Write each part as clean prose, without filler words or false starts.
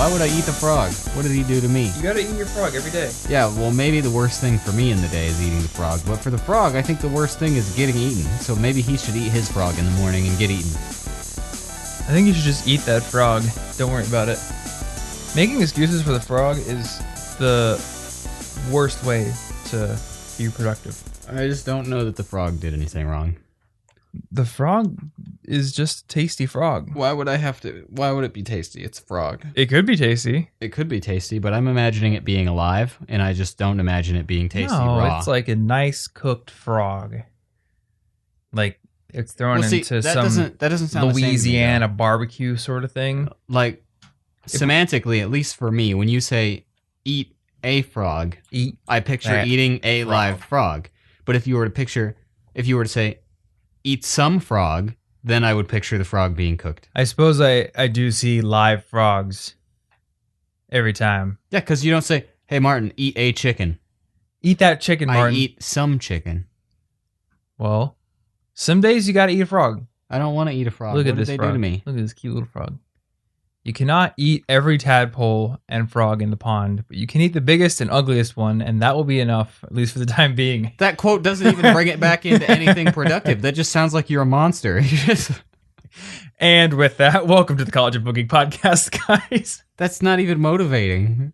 Why would I eat the frog? What did he do to me? You gotta eat your frog every day. Yeah, well, maybe the worst thing for me in the day is eating the frog. But for the frog, I think the worst thing is getting eaten. So maybe he should eat his frog in the morning and get eaten. I think you should just eat that frog. Don't worry about it. Making excuses for the frog is the worst way to be productive. I just don't know that the frog did anything wrong. The frog is just tasty frog. Why would it be tasty? It's a frog. It could be tasty. It could be tasty, but I'm imagining it being alive, and I just don't imagine it being tasty raw. It's like a nice cooked frog. Like it's thrown into some that doesn't sound Louisiana barbecue sort of thing. Like semantically, at least for me, when you say eat a frog, I picture eating a live frog. But if you were to say eat some frog, then I would picture the frog being cooked. I suppose I do see live frogs every time. Yeah, because you don't say, hey, Martin, eat a chicken. Eat that chicken, Martin. I eat some chicken. Well, some days you gotta eat a frog. I don't want to eat a frog. Look at what this did they frog. do to me? Look at this cute little frog. You cannot eat every tadpole and frog in the pond, but you can eat the biggest and ugliest one, and that will be enough, at least for the time being. That quote doesn't even bring it back into anything productive. That just sounds like you're a monster. And with that, welcome to the College of Booking podcast, guys. That's not even motivating.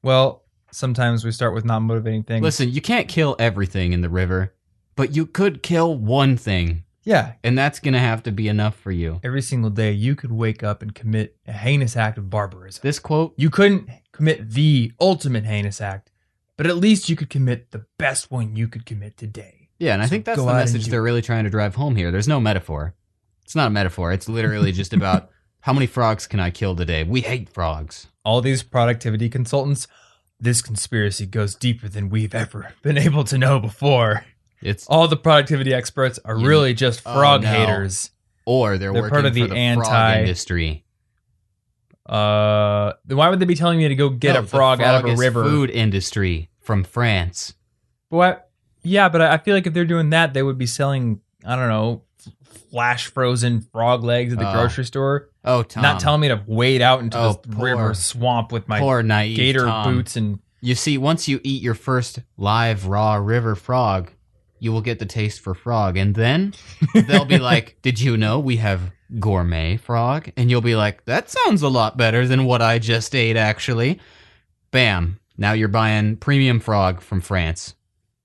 Well, sometimes we start with non-motivating things. Listen, you can't kill everything in the river, but you could kill one thing. Yeah. And that's going to have to be enough for you. Every single day, you could wake up and commit a heinous act of barbarism. This quote? You couldn't commit the ultimate heinous act, but at least you could commit the best one you could commit today. Yeah, and I think that's the message they're really trying to drive home here. There's no metaphor. It's not a metaphor. It's literally just about how many frogs can I kill today? We hate frogs. All these productivity consultants, this conspiracy goes deeper than we've ever been able to know before. All the productivity experts are really just frog haters. Or they're working part of for the frog industry. Then why would they be telling me to go get a frog out of a river? Food industry from France. But I feel like if they're doing that, they would be selling, I don't know, flash frozen frog legs at the grocery store. Oh, Tom. Not telling me to wade out into this river swamp with my gator boots. And you see, once you eat your first live raw river frog, you will get the taste for frog. And then they'll be like, did you know we have gourmet frog? And you'll be like, that sounds a lot better than what I just ate, actually. Bam. Now you're buying premium frog from France.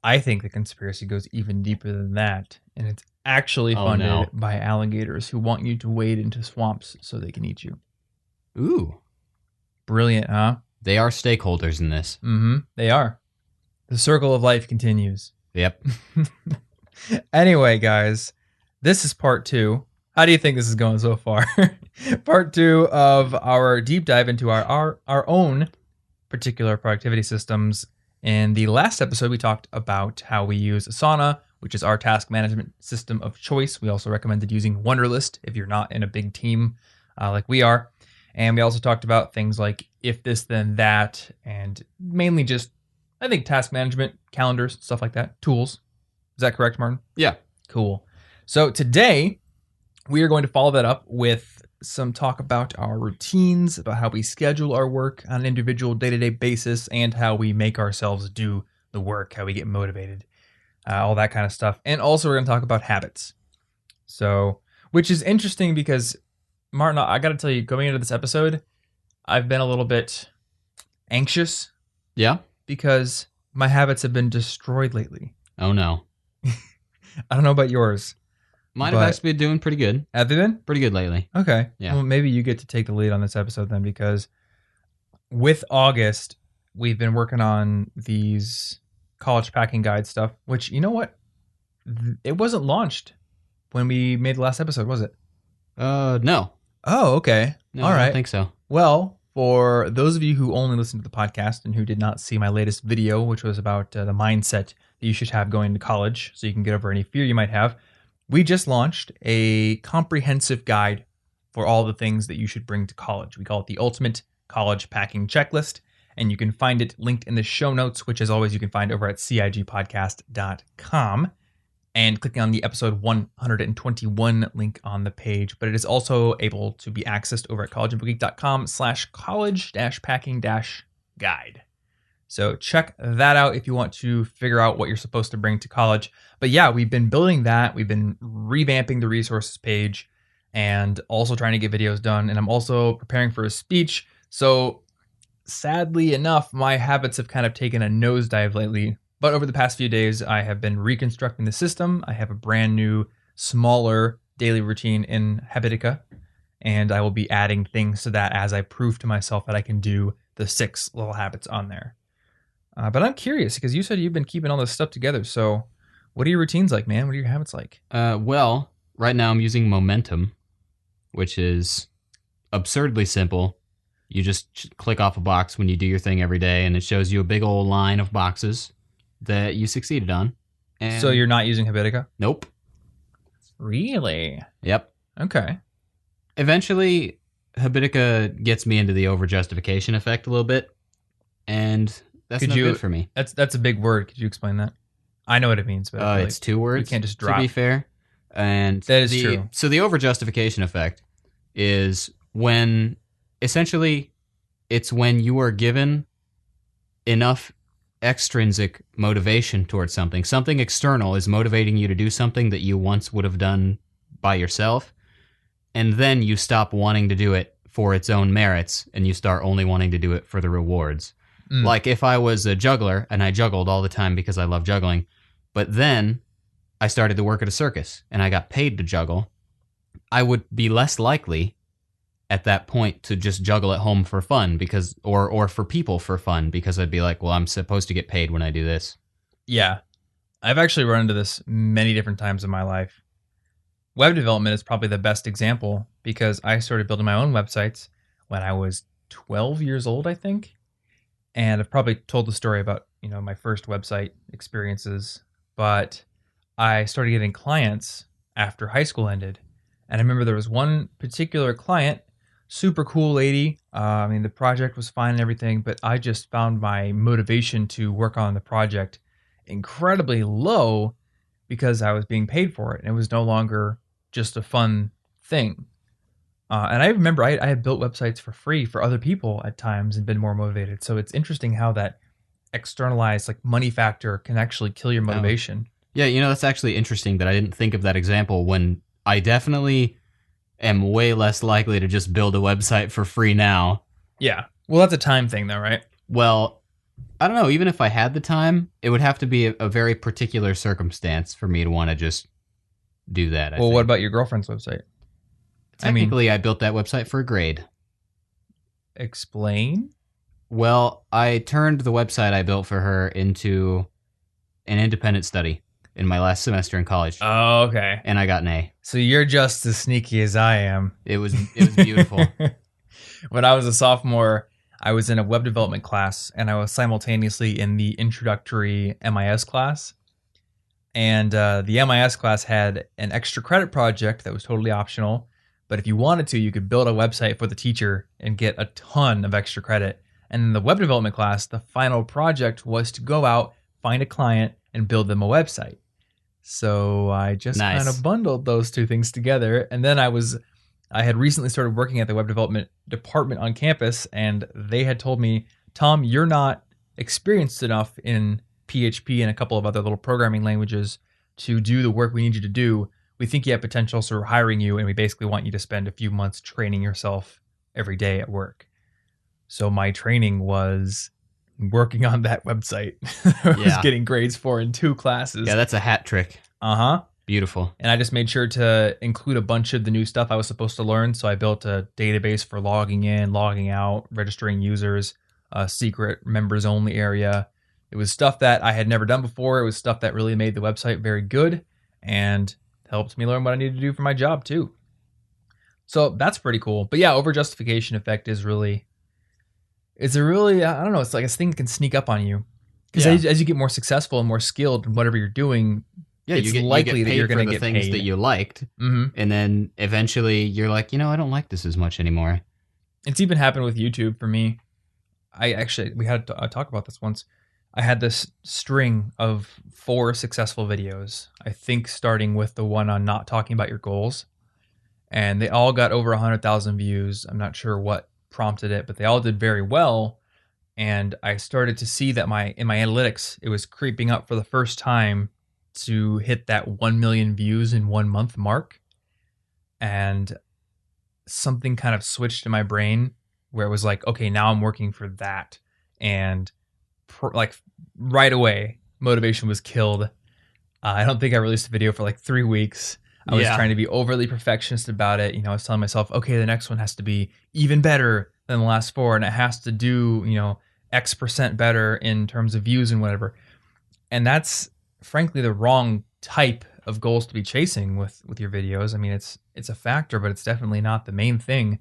I think the conspiracy goes even deeper than that. And it's actually funded by alligators who want you to wade into swamps so they can eat you. Ooh. Brilliant, huh? They are stakeholders in this. Mm-hmm. They are. The circle of life continues. Yep. Anyway, guys, this is part 2. How do you think this is going so far? Part 2 of our deep dive into our own particular productivity systems. In the last episode, we talked about how we use Asana, which is our task management system of choice. We also recommended using Wunderlist if you're not in a big team like we are. And we also talked about things like if this, then that, and mainly just, I think, task management, calendars, stuff like that, tools. Is that correct, Martin? Yeah. Cool. So today, we are going to follow that up with some talk about our routines, about how we schedule our work on an individual day-to-day basis, and how we make ourselves do the work, how we get motivated, all that kind of stuff. And also, we're going to talk about habits. So, which is interesting because, Martin, I got to tell you, going into this episode, I've been a little bit anxious. Yeah? Because my habits have been destroyed lately. Oh, no. I don't know about yours. Mine have actually been doing pretty good. Have they been? Pretty good lately. Okay. Yeah. Well, maybe you get to take the lead on this episode then, because with August, we've been working on these college packing guide stuff, which, you know what? It wasn't launched when we made the last episode, was it? No. Oh, okay. No, all right. I don't think so. Well, for those of you who only listen to the podcast and who did not see my latest video, which was about the mindset that you should have going to college so you can get over any fear you might have, we just launched a comprehensive guide for all the things that you should bring to college. We call it the Ultimate College Packing Checklist, and you can find it linked in the show notes, which as always you can find over at cigpodcast.com. and clicking on the episode 121 link on the page. But it is also able to be accessed over at collegeinfogeek.com/college-packing-guide. So check that out if you want to figure out what you're supposed to bring to college. But yeah, we've been building that. We've been revamping the resources page and also trying to get videos done. And I'm also preparing for a speech. So sadly enough, my habits have kind of taken a nosedive lately. But over the past few days, I have been reconstructing the system. I have a brand new, smaller daily routine in Habitica. And I will be adding things to that as I prove to myself that I can do the 6 little habits on there. But I'm curious because you said you've been keeping all this stuff together. So what are your routines like, man? What are your habits like? Well, right now I'm using Momentum, which is absurdly simple. You just click off a box when you do your thing every day, and it shows you a big old line of boxes that you succeeded on. And So you're not using Habitica? Nope. Really? Yep. Okay. Eventually, Habitica gets me into the over-justification effect a little bit, and that's Could not you- good for me. That's a big word. Could you explain that? I know what it means, but I feel It's like 2 words, you can't just to drop. be fair. And That is true. So the over-justification effect is when, essentially, it's when you are given enough extrinsic motivation towards something. Something external is motivating you to do something that you once would have done by yourself, and then you stop wanting to do it for its own merits, and you start only wanting to do it for the rewards. Mm. Like if I was a juggler, and I juggled all the time because I love juggling, but then I started to work at a circus, and I got paid to juggle, I would be less likely at that point to just juggle at home for fun because or for people for fun, because I'd be like, well, I'm supposed to get paid when I do this. Yeah. I've actually run into this many different times in my life. Web development is probably the best example because I started building my own websites when I was 12 years old, I think. And I've probably told the story about, my first website experiences, but I started getting clients after high school ended. And I remember there was one particular client, super cool lady. The project was fine and everything, but I just found my motivation to work on the project incredibly low because I was being paid for it. And it was no longer just a fun thing. And I remember I had built websites for free for other people at times and been more motivated. So it's interesting how that externalized money factor can actually kill your motivation. Yeah, that's actually interesting that I didn't think of that example when I definitely am way less likely to just build a website for free now. Yeah. Well, that's a time thing though, right? Well, I don't know. Even if I had the time, it would have to be a very particular circumstance for me to want to just do that. I Well, think. what about your girlfriend's website? Technically, I built that website for a grade. Explain? Well, I turned the website I built for her into an independent study in my last semester in college, Oh, okay. and I got an A. So you're just as sneaky as I am. It was beautiful. When I was a sophomore, I was in a web development class, and I was simultaneously in the introductory MIS class. And the MIS class had an extra credit project that was totally optional. But if you wanted to, you could build a website for the teacher and get a ton of extra credit. And in the web development class, the final project was to go out, find a client, and build them a website. So I just Nice. kind of bundled those two things together. And then I had recently started working at the web development department on campus, and they had told me, Tom, you're not experienced enough in PHP and a couple of other little programming languages to do the work we need you to do. We think you have potential, so we're hiring you, and we basically want you to spend a few months training yourself every day at work. So my training was working on that website. I was Yeah. getting grades for in 2 classes. Yeah, that's a hat trick. Uh-huh. Beautiful. And I just made sure to include a bunch of the new stuff I was supposed to learn. So I built a database for logging in, logging out, registering users, a secret members only area. It was stuff that I had never done before. It was stuff that really made the website very good and helped me learn what I needed to do for my job too. So that's pretty cool. But yeah, over justification effect is really, I don't know, it's like a thing that can sneak up on you. Because Yeah. as you get more successful and more skilled in whatever you're doing, Yeah, it's you get likely that paid you're for going to the get things paid. that you liked, Mm-hmm. and then eventually you're like, I don't like this as much anymore. It's even happened with YouTube for me. We had to talk about this once. I had this string of 4 successful videos. I think starting with the one on not talking about your goals, and they all got over 100,000 views. I'm not sure what prompted it, but they all did very well. And I started to see that in my analytics, it was creeping up for the first time to hit that 1 million views in 1 month mark. And something kind of switched in my brain where it was like, okay, now I'm working for that. And like right away, motivation was killed. I don't think I released a video for like 3 weeks. I was trying to be overly perfectionist about it. I was telling myself, okay, the next one has to be even better than the last 4, and it has to do, X percent better in terms of views and whatever. And that's frankly the wrong type of goals to be chasing with your videos. I mean, it's a factor, but it's definitely not the main thing.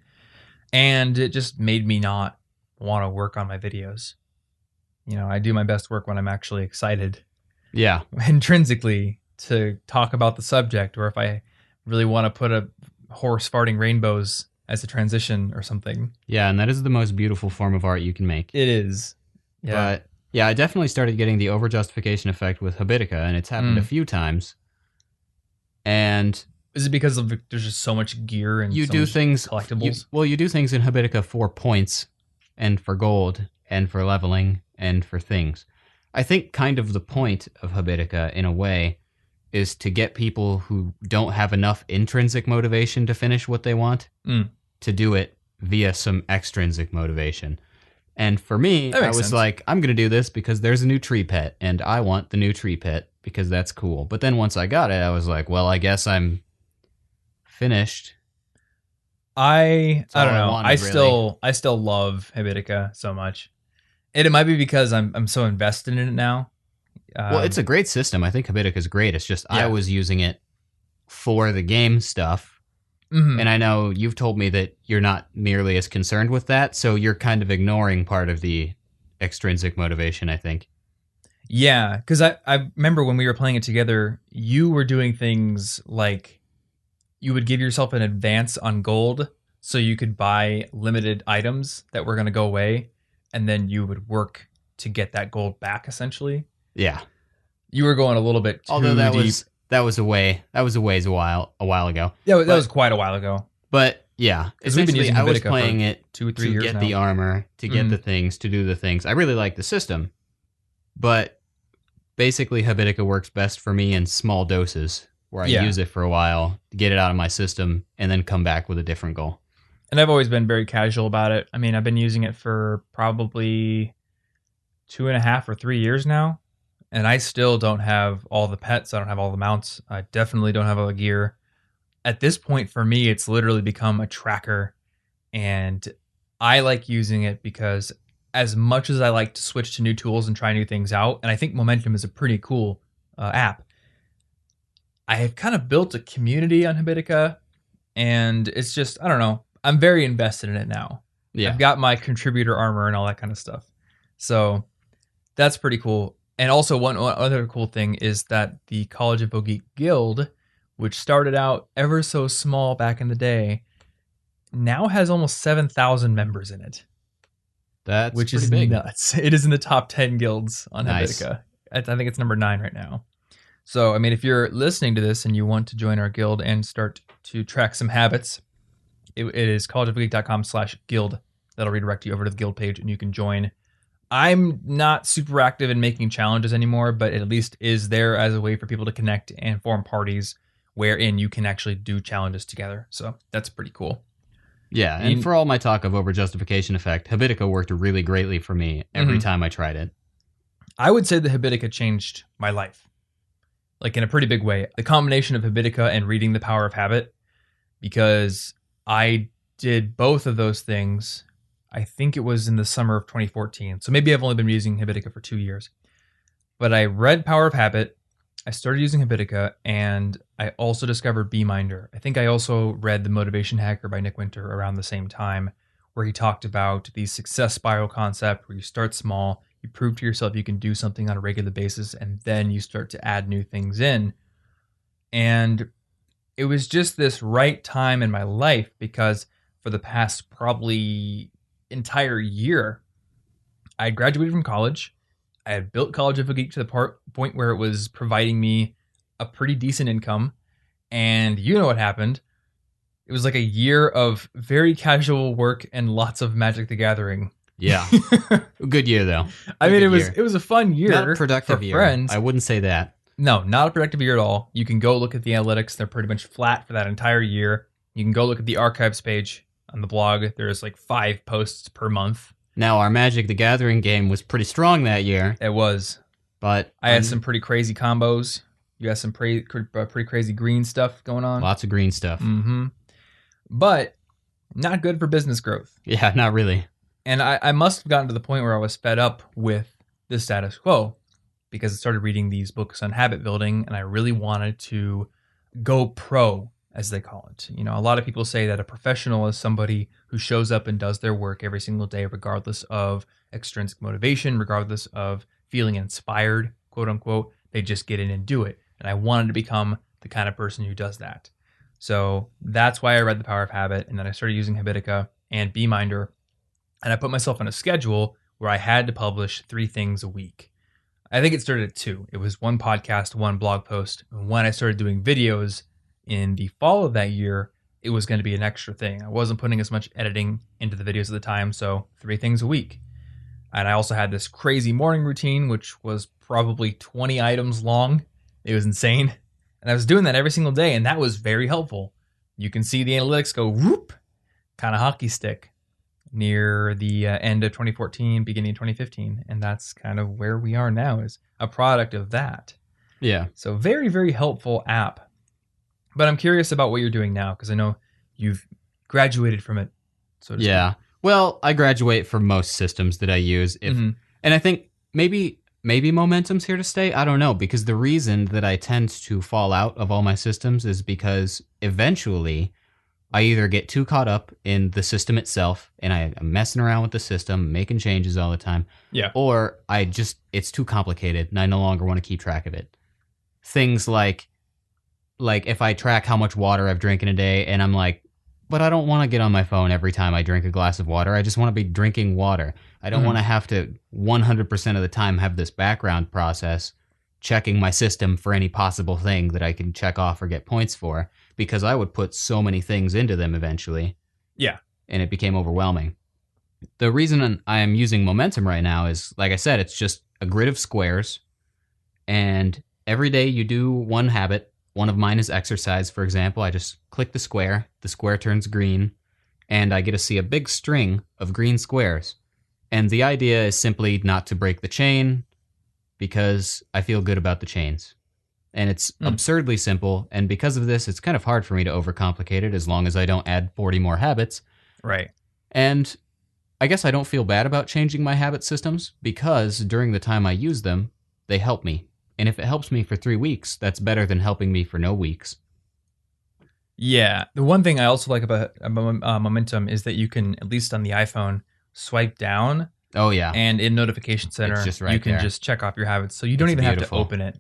And it just made me not want to work on my videos. I do my best work when I'm actually excited. Yeah. Intrinsically to talk about the subject, or if I really want to put a horse farting rainbows as a transition or something. Yeah, and that is the most beautiful form of art you can make. It is. Yeah. But yeah, I definitely started getting the over-justification effect with Habitica, and it's happened a few times. And is it because there's just so much gear and you do things collectibles? You do things in Habitica for points and for gold and for leveling and for things. I think kind of the point of Habitica, in a way, is to get people who don't have enough intrinsic motivation to finish what they want to do it via some extrinsic motivation. And for me, I was like, I'm going to do this because there's a new tree pet, and I want the new tree pet because that's cool. But then once I got it, I was like, well, I guess I'm finished. I don't know. I still love Habitica so much. And it might be because I'm so invested in it now. Well, it's a great system. I think Habitica is great. It's just I was using it for the game stuff. Mm-hmm. And I know you've told me that you're not nearly as concerned with that, so you're kind of ignoring part of the extrinsic motivation, I think. Yeah, because I remember when we were playing it together, you were doing things like you would give yourself an advance on gold so you could buy limited items that were going to go away, and then you would work to get that gold back, essentially. Yeah. You were going a little bit too deep. That was a while ago. Yeah, that was quite a while ago. But yeah, essentially I was playing it 2 or 3 years to get now. the armor, to get the things, to do the things. I really like the system. But basically Habitica works best for me in small doses, where I use it for a while, get it out of my system, and then come back with a different goal. And I've always been very casual about it. I mean, I've been using it for probably 2.5 or 3 years now. And I still don't have all the pets. I don't have all the mounts. I definitely don't have all the gear. At this point, for me, it's literally become a tracker. And I like using it because as much as I like to switch to new tools and try new things out, and I think Momentum is a pretty cool app, I have kind of built a community on Habitica. And it's just, I don't know, I'm very invested in it now. Yeah. I've got my contributor armor and all that kind of stuff. So that's pretty cool. And also one other cool thing is that the College Info Geek Guild, which started out ever so small back in the day, now has almost 7,000 members in it. That's which is big. Nuts. It is in the top 10 guilds on Habitica. I think it's number 9 right now. So, I mean, if you're listening to this and you want to join our guild and start to track some habits, it is collegeofgeek.com/guild. That'll redirect you over to the guild page and you can join. I'm not super active in making challenges anymore, but it at least is there as a way for people to connect and form parties wherein you can actually do challenges together. So that's pretty cool. Yeah, and for all my talk of over-justification effect, Habitica worked really greatly for me every time I tried it. I would say that Habitica changed my life, like in a pretty big way. The combination of Habitica and reading The Power of Habit, because I did both of those things. I think it was in the summer of 2014. So maybe I've only been using Habitica for 2 years. But I read Power of Habit, I started using Habitica, and I also discovered Beeminder. I think I also read The Motivation Hacker by Nick Winter around the same time, where he talked about the success spiral concept, where you start small, you prove to yourself you can do something on a regular basis, and then you start to add new things in. And it was just this right time in my life, because for the past probably entire year, I graduated from college. I had built College of a Geek to the point where it was providing me a pretty decent income. And you know what happened? It was like a year of very casual work and lots of Magic the Gathering. Yeah. Good year, though. I mean, Good year. it was a fun year. Not a productive for year. Friends. I wouldn't say that. No, not a productive year at all. You can go look at the analytics. They're pretty much flat for that entire year. You can go look at the archives page on the blog. There's like 5 posts per month. Now, our Magic the Gathering game was pretty strong that year. It was. But I had some pretty crazy combos. You got some pretty crazy green stuff going on. Lots of green stuff. Mm-hmm. But not good for business growth. Yeah, not really. And I must have gotten to the point where I was fed up with the status quo because I started reading these books on habit building and I really wanted to go pro, as they call it. You know, a lot of people say that a professional is somebody who shows up and does their work every single day, regardless of extrinsic motivation, regardless of feeling inspired, quote unquote. They just get in and do it. And I wanted to become the kind of person who does that. So that's why I read The Power of Habit. And then I started using Habitica and Beeminder. And I put myself on a schedule where I had to publish 3 things a week. I think it started at 2. It was 1 podcast, 1 blog post. And when I started doing videos in the fall of that year, it was going to be an extra thing. I wasn't putting as much editing into the videos at the time, so 3 things a week. And I also had this crazy morning routine, which was probably 20 items long. It was insane. And I was doing that every single day, and that was very helpful. You can see the analytics go whoop, kind of hockey stick near the end of 2014, beginning of 2015. And that's kind of where we are now, is a product of that. Yeah. So very, very helpful app. But I'm curious about what you're doing now, because I know you've graduated from it, so to speak. Yeah. Well, I graduate from most systems that I use. And I think maybe Momentum's here to stay. I don't know, because the reason that I tend to fall out of all my systems is because eventually I either get too caught up in the system itself and I'm messing around with the system, making changes all the time. Yeah. Or it's too complicated and I no longer want to keep track of it. Things like if I track how much water I've drank in a day and I'm like, but I don't want to get on my phone every time I drink a glass of water. I just want to be drinking water. I don't want to have to 100% of the time have this background process checking my system for any possible thing that I can check off or get points for, because I would put so many things into them eventually. Yeah. And it became overwhelming. The reason I am using Momentum right now is, like I said, it's just a grid of squares. And every day you do one habit. One of mine is exercise, for example. I just click the square turns green, and I get to see a big string of green squares. And the idea is simply not to break the chain, because I feel good about the chains. And it's absurdly simple, and because of this, it's kind of hard for me to overcomplicate it as long as I don't add 40 more habits. Right. And I guess I don't feel bad about changing my habit systems, because during the time I use them, they help me. And if it helps me for 3 weeks, that's better than helping me for no weeks. Yeah. The one thing I also like about Momentum is that you can, at least on the iPhone, swipe down. Oh, yeah. And in Notification Center, It's just right you can there. just check off your habits. So you don't It's even have beautiful. to open it.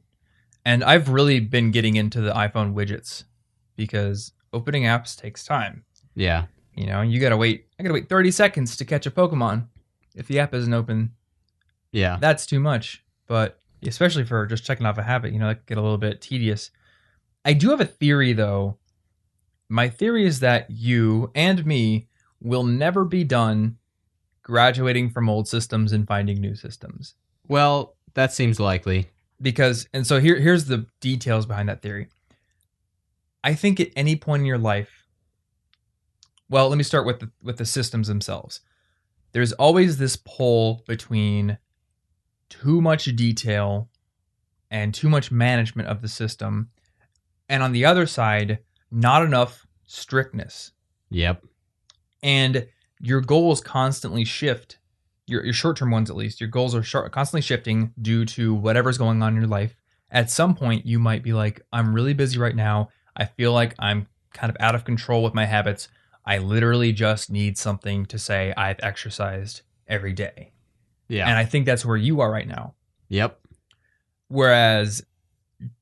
And I've really been getting into the iPhone widgets because opening apps takes time. Yeah. You know, I gotta wait 30 seconds to catch a Pokemon. If the app isn't open, Yeah. that's too much. But especially for just checking off a habit, you know, that could get a little bit tedious. I do have a theory, though. My theory is that you and me will never be done graduating from old systems and finding new systems. Well, that seems likely. So here's the details behind that theory. I think at any point in your life, well, let me start with the systems themselves. There's always this pull between too much detail and too much management of the system, and on the other side, not enough strictness. Yep. And your goals constantly shift. Your short-term ones, at least, your goals are constantly shifting due to whatever's going on in your life. At some point, you might be like, I'm really busy right now. I feel like I'm kind of out of control with my habits. I literally just need something to say I've exercised every day. Yeah. And I think that's where you are right now. Yep. Whereas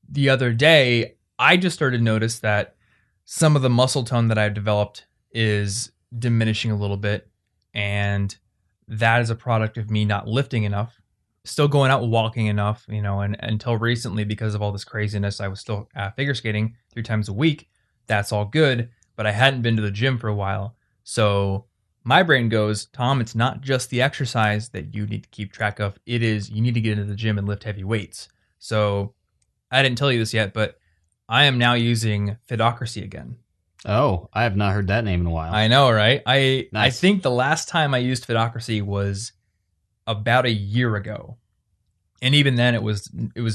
the other day, I just started to notice that some of the muscle tone that I've developed is diminishing a little bit. And that is a product of me not lifting enough. still going out walking enough, and until recently, because of all this craziness, I was still figure skating 3 times a week. That's all good, but I hadn't been to the gym for a while. So my brain goes, Tom, it's not just the exercise that you need to keep track of. It is, you need to get into the gym and lift heavy weights. So I didn't tell you this yet, but I am now using Fitocracy again. Oh, I have not heard that name in a while. I know, right? I Nice. think the last time I used Fitocracy was about a year ago. And even then it was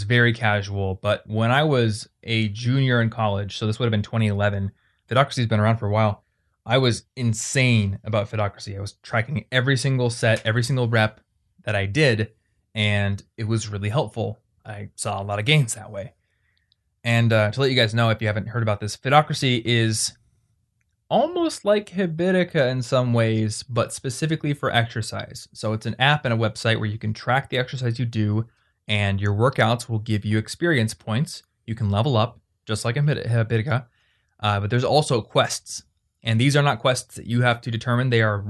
very casual. But when I was a junior in college, so this would have been 2011, Fitocracy's been around for a while. I was insane about Fitocracy. I was tracking every single set, every single rep that I did, and it was really helpful. I saw a lot of gains that way. And to let you guys know, if you haven't heard about this, Fitocracy is almost like Habitica in some ways, but specifically for exercise. So it's an app and a website where you can track the exercise you do, and your workouts will give you experience points. You can level up, just like Habitica. But there's also quests. And these are not quests that you have to determine. They're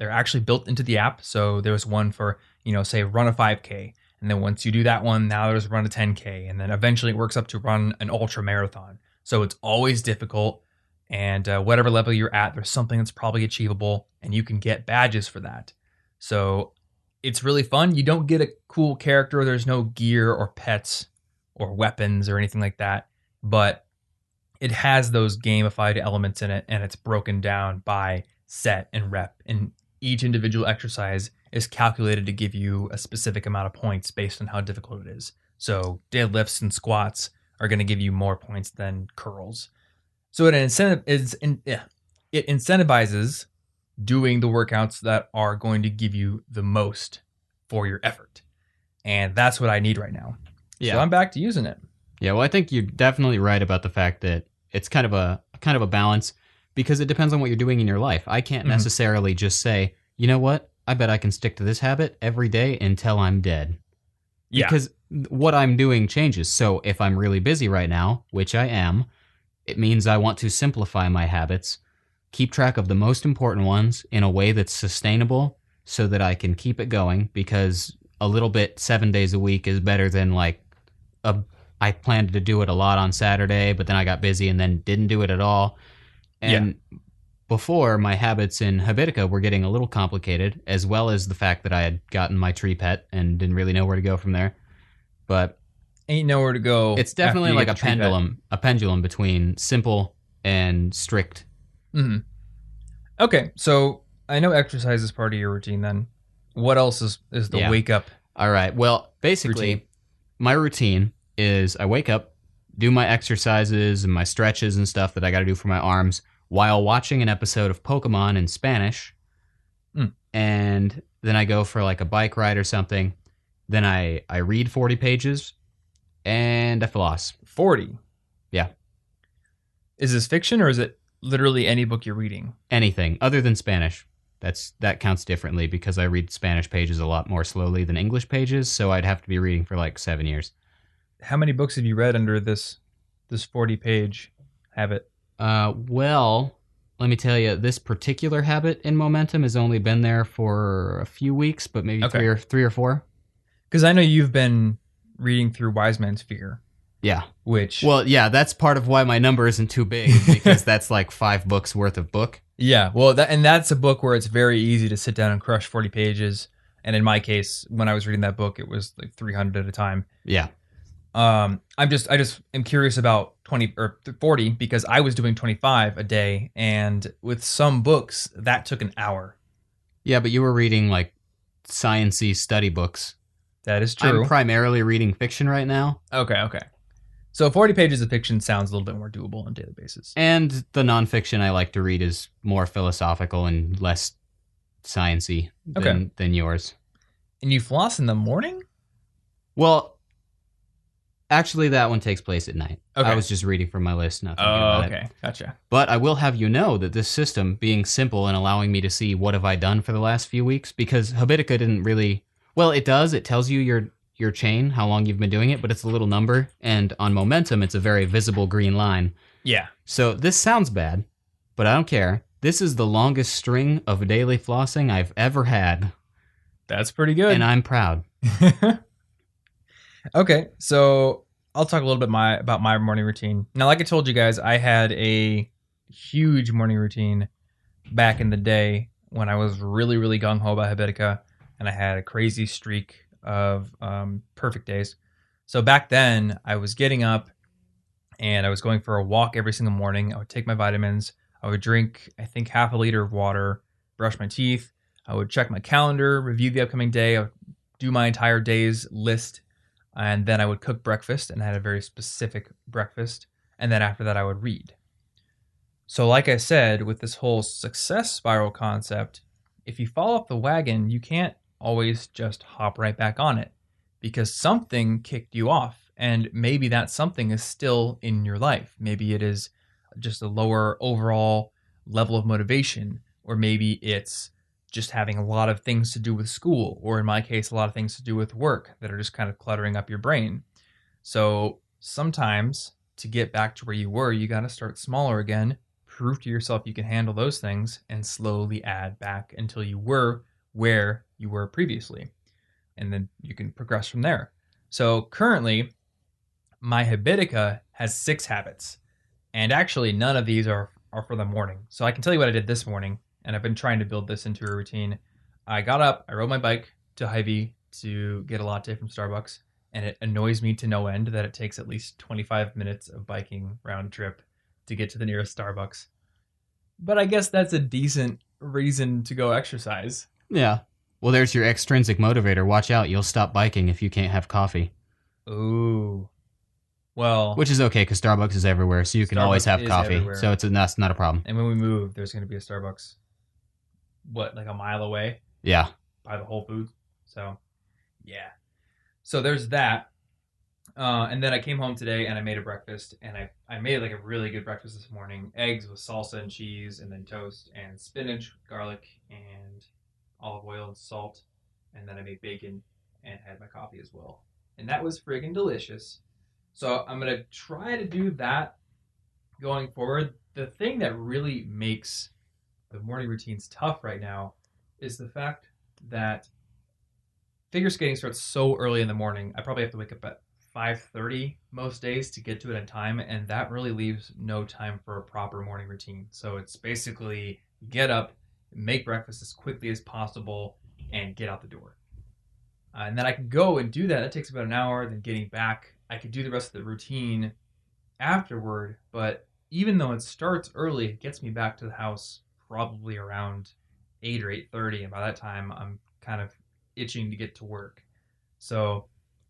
actually built into the app. So there's one for, say run a 5K. And then once you do that one, now there's run a 10K. And then eventually it works up to run an ultra marathon. So it's always difficult. And whatever level you're at, there's something that's probably achievable. And you can get badges for that. So it's really fun. You don't get a cool character. There's no gear or pets or weapons or anything like that. But it has those gamified elements in it, and it's broken down by set and rep. And each individual exercise is calculated to give you a specific amount of points based on how difficult it is. So deadlifts and squats are going to give you more points than curls. So it incentivizes doing the workouts that are going to give you the most for your effort. And that's what I need right now. Yeah. So I'm back to using it. Yeah, well, I think you're definitely right about the fact that it's kind of a balance, because it depends on what you're doing in your life. I can't necessarily just say, you know what, I bet I can stick to this habit every day until I'm dead. Yeah. Because what I'm doing changes. So if I'm really busy right now, which I am, it means I want to simplify my habits, keep track of the most important ones in a way that's sustainable so that I can keep it going, because a little bit 7 days a week is better than I planned to do it a lot on Saturday, but then I got busy and then didn't do it at all. And before, my habits in Habitica were getting a little complicated, as well as the fact that I had gotten my tree pet and didn't really know where to go from there. But ain't nowhere to go. It's definitely like a pendulum between simple and strict. Mm-hmm. Okay, so I know exercise is part of your routine then. What else is the wake up? All right. Well, basically, my routine is I wake up, do my exercises and my stretches and stuff that I got to do for my arms while watching an episode of Pokemon in Spanish. And then I go for like a bike ride or something. Then I read 40 pages and I floss. 40? Yeah. Is this fiction or is it literally any book you're reading? Anything other than Spanish. That counts differently because I read Spanish pages a lot more slowly than English pages, so I'd have to be reading for like 7 years. How many books have you read under this 40-page habit? Well, let me tell you, this particular habit in Momentum has only been there for a few weeks, but maybe three or four. Because I know you've been reading through Wise Man's Fear. Yeah. Well, yeah, that's part of why my number isn't too big, because that's like 5 books worth of book. Yeah, well, that's a book where it's very easy to sit down and crush 40 pages. And in my case, when I was reading that book, it was like 300 at a time. Yeah. I just am curious about 20 or 40 because I was doing 25 a day, and with some books that took an hour. Yeah, but you were reading like science-y study books. That is true. I'm primarily reading fiction right now. Okay. So 40 pages of fiction sounds a little bit more doable on a daily basis. And the nonfiction I like to read is more philosophical and less science-y than yours. And you floss in the morning? Well, actually, that one takes place at night. Okay. I was just reading from my list, not thinking about it. Gotcha. But I will have you know that this system, being simple and allowing me to see what have I done for the last few weeks, because Habitica didn't really... Well, it does. It tells you your chain, how long you've been doing it, but it's a little number. And on Momentum, it's a very visible green line. Yeah. So this sounds bad, but I don't care. This is the longest string of daily flossing I've ever had. That's pretty good. And I'm proud. Okay, so I'll talk a little bit about my morning routine. Now, like I told you guys, I had a huge morning routine back in the day when I was really, really gung ho about Habitica, and I had a crazy streak of perfect days. So back then, I was getting up and I was going for a walk every single morning. I would take my vitamins. I would drink, I think, half a liter of water, brush my teeth. I would check my calendar, review the upcoming day. I would do my entire day's list, and then I would cook breakfast, and I had a very specific breakfast. And then after that, I would read. So, like I said, with this whole success spiral concept, if you fall off the wagon, you can't always just hop right back on it because something kicked you off. And maybe that something is still in your life. Maybe it is just a lower overall level of motivation, or maybe it's just having a lot of things to do with school, or in my case, a lot of things to do with work that are just kind of cluttering up your brain. So sometimes to get back to where you were, you got to start smaller again, prove to yourself you can handle those things, and slowly add back until you were where you were previously. And then you can progress from there. So currently, my Habitica has 6 habits. And actually, none of these are for the morning. So I can tell you what I did this morning, and I've been trying to build this into a routine. I got up, I rode my bike to Hy-Vee to get a latte from Starbucks, and it annoys me to no end that it takes at least 25 minutes of biking round trip to get to the nearest Starbucks. But I guess that's a decent reason to go exercise. Yeah. Well, there's your extrinsic motivator. Watch out, you'll stop biking if you can't have coffee. Ooh. Well, which is okay because Starbucks is everywhere, so you can always Starbucks have is coffee. everywhere. So that's not a problem. And when we move, there's going to be a Starbucks, like a mile away Yeah. by the Whole Foods. So, yeah. So there's that. And then I came home today and I made a breakfast, and I made like a really good breakfast this morning. Eggs with salsa and cheese, and then toast and spinach, garlic, and olive oil and salt. And then I made bacon and had my coffee as well. And that was friggin' delicious. So I'm going to try to do that going forward. The thing that really makes the morning routines tough right now is the fact that figure skating starts so early in the morning. I probably have to wake up at 5:30 most days to get to it in time, and that really leaves no time for a proper morning routine. So it's basically get up, make breakfast as quickly as possible, and get out the door. And then I can go and do that. That takes about an hour. Then getting back, I could do the rest of the routine afterward. But even though it starts early, it gets me back to the house probably around 8 or 8:30, and by that time I'm kind of itching to get to work. So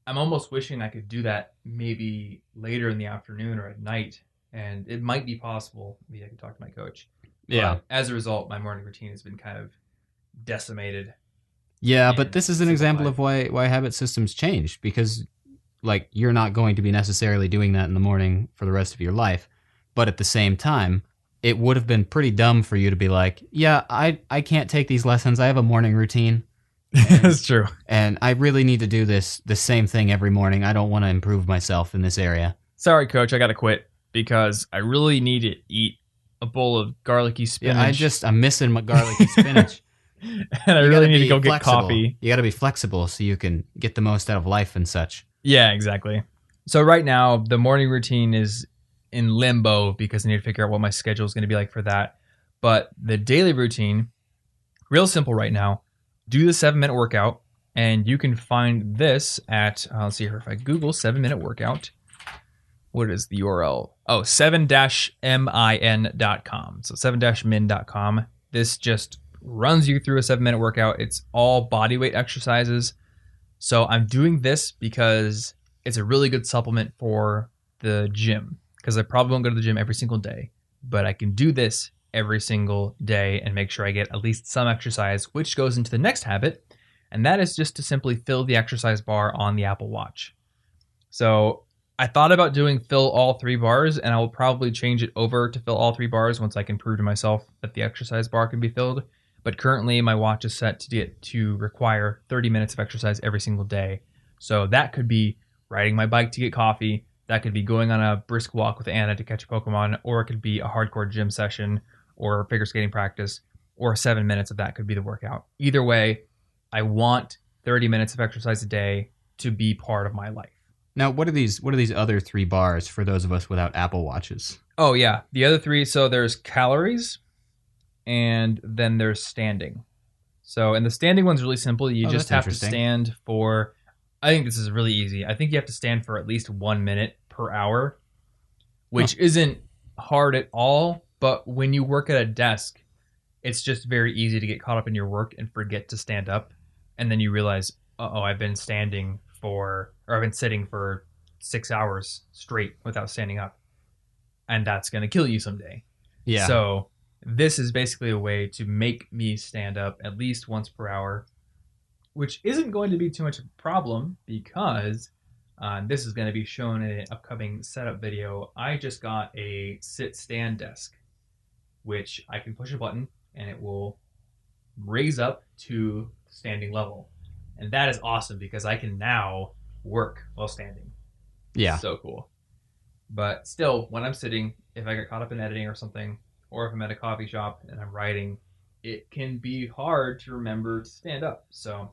I'm almost wishing I could do that maybe later in the afternoon or at night, and it might be possible. Maybe I could talk to my coach. Yeah. But as a result, my morning routine has been kind of decimated. Yeah, but this is an example of why habit systems change, because like you're not going to be necessarily doing that in the morning for the rest of your life. But at the same time, it would have been pretty dumb for you to be like, yeah, I can't take these lessons. I have a morning routine. That's true. And I really need to do the same thing every morning. I don't want to improve myself in this area. Sorry, coach, I got to quit because I really need to eat a bowl of garlicky spinach. Yeah, I'm missing my garlicky spinach. And I really need to go get coffee. You got to be flexible so you can get the most out of life and such. Yeah, exactly. So right now, the morning routine is in limbo because I need to figure out what my schedule is going to be like for that. But the daily routine, real simple right now. Do the 7-minute workout, and you can find this at, let's see here, if I Google 7-minute workout, what is the URL? Oh, 7-min.com. So 7-min.com. This just runs you through a 7-minute workout. It's all body weight exercises. So I'm doing this because it's a really good supplement for the gym, because I probably won't go to the gym every single day, but I can do this every single day and make sure I get at least some exercise, which goes into the next habit, and that is just to simply fill the exercise bar on the Apple Watch. So I thought about doing fill all 3 bars, and I will probably change it over to fill all 3 bars once I can prove to myself that the exercise bar can be filled. But currently my watch is set to require 30 minutes of exercise every single day. So that could be riding my bike to get coffee, that could be going on a brisk walk with Anna to catch a Pokemon, or it could be a hardcore gym session, or figure skating practice, or 7 minutes of that could be the workout. Either way, I want 30 minutes of exercise a day to be part of my life. Now, what are these other 3 bars for those of us without Apple Watches? Oh yeah, the other 3. So there's calories, and then there's standing. So, and the standing one's really simple. You just have to stand for. I think this is really easy. I think you have to stand for at least 1 minute per hour, which isn't hard at all. But when you work at a desk, it's just very easy to get caught up in your work and forget to stand up, and then you realize, I've been sitting for 6 hours straight without standing up, and that's going to kill you someday. Yeah. So this is basically a way to make me stand up at least once per hour, which isn't going to be too much of a problem because this is going to be shown in an upcoming setup video. I just got a sit-stand desk, which I can push a button and it will raise up to standing level. And that is awesome because I can now work while standing. Yeah. So cool. But still, when I'm sitting, if I get caught up in editing or something, or if I'm at a coffee shop and I'm writing, it can be hard to remember to stand up. So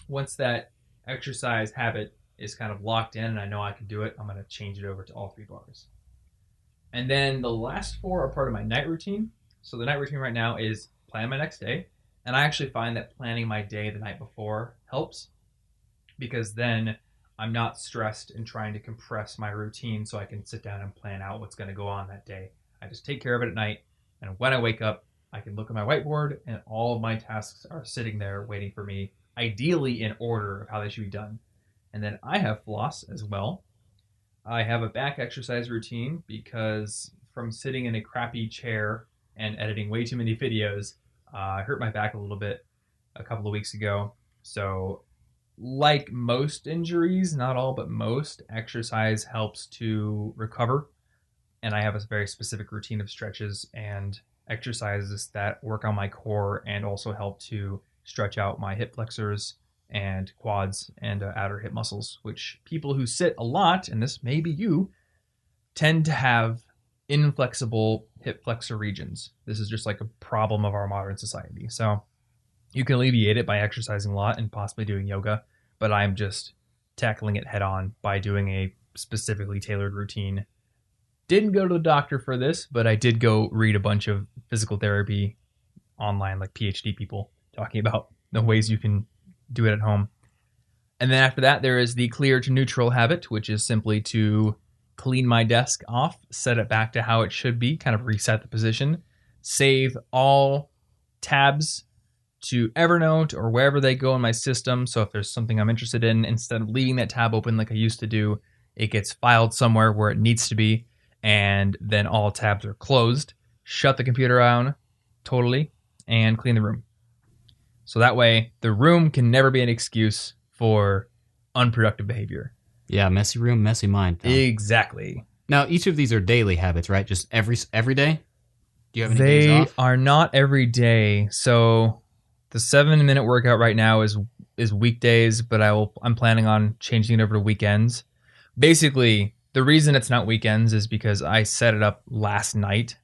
once that exercise habit is kind of locked in and I know I can do it, I'm going to change it over to all 3 bars. And then the last 4 are part of my night routine. So the night routine right now is plan my next day. And I actually find that planning my day the night before helps because then I'm not stressed in trying to compress my routine so I can sit down and plan out what's going to go on that day. I just take care of it at night. And when I wake up, I can look at my whiteboard and all of my tasks are sitting there waiting for me, ideally in order of how they should be done. And then I have floss as well. I have a back exercise routine because from sitting in a crappy chair and editing way too many videos, I hurt my back a little bit a couple of weeks ago. So like most injuries, not all, but most, exercise helps to recover. And I have a very specific routine of stretches and exercises that work on my core and also help to stretch out my hip flexors and quads and outer hip muscles, which people who sit a lot, and this may be you, tend to have inflexible hip flexor regions. This is just like a problem of our modern society. So you can alleviate it by exercising a lot and possibly doing yoga, but I'm just tackling it head on by doing a specifically tailored routine. Didn't go to the doctor for this, but I did go read a bunch of physical therapy online, like PhD people talking about the ways you can do it at home. And then after that, there is the clear to neutral habit, which is simply to clean my desk off, set it back to how it should be, kind of reset the position, save all tabs to Evernote or wherever they go in my system. So if there's something I'm interested in, instead of leaving that tab open like I used to do, it gets filed somewhere where it needs to be. And then all tabs are closed. Shut the computer down totally and clean the room. So that way the room can never be an excuse for unproductive behavior. Yeah, messy room, messy mind. Tom. Exactly. Now, each of these are daily habits, right? Just every day? Do you have any days They off? are not every day. So the 7-minute workout right now is weekdays, but I'm planning on changing it over to weekends. Basically, the reason it's not weekends is because I set it up last night,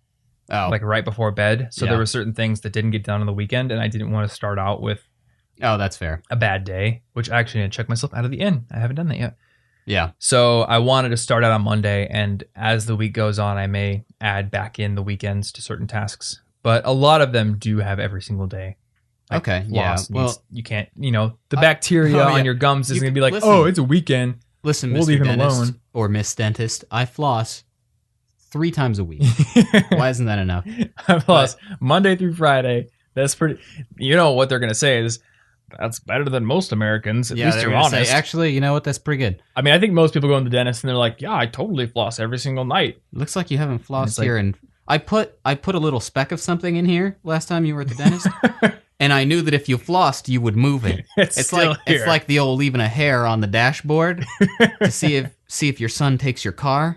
like right before bed. So there were certain things that didn't get done on the weekend, and I didn't want to start out with that's fair. a bad day, which I actually need to check myself out of the inn. I haven't done that yet. Yeah. So I wanted to start out on Monday, and as the week goes on, I may add back in the weekends to certain tasks. But a lot of them do have every single day. Like okay. Yeah. Well, you can't, the bacteria on your gums is going to be like, it's a weekend. Listen, we'll Mr. leave him Dentist alone. Or Miss Dentist, I floss 3 times a week. Why isn't that enough? I floss Monday through Friday. That's pretty. You know what they're going to say is, that's better than most Americans. At least you're honest. Say, actually, you know what? That's pretty good. I mean, I think most people go to the dentist and they're like, yeah, I totally floss every single night. Looks like you haven't flossed here. And I put a little speck of something in here last time you were at the dentist. And I knew that if you flossed, you would move it. It's like the old leaving a hair on the dashboard to see if your son takes your car,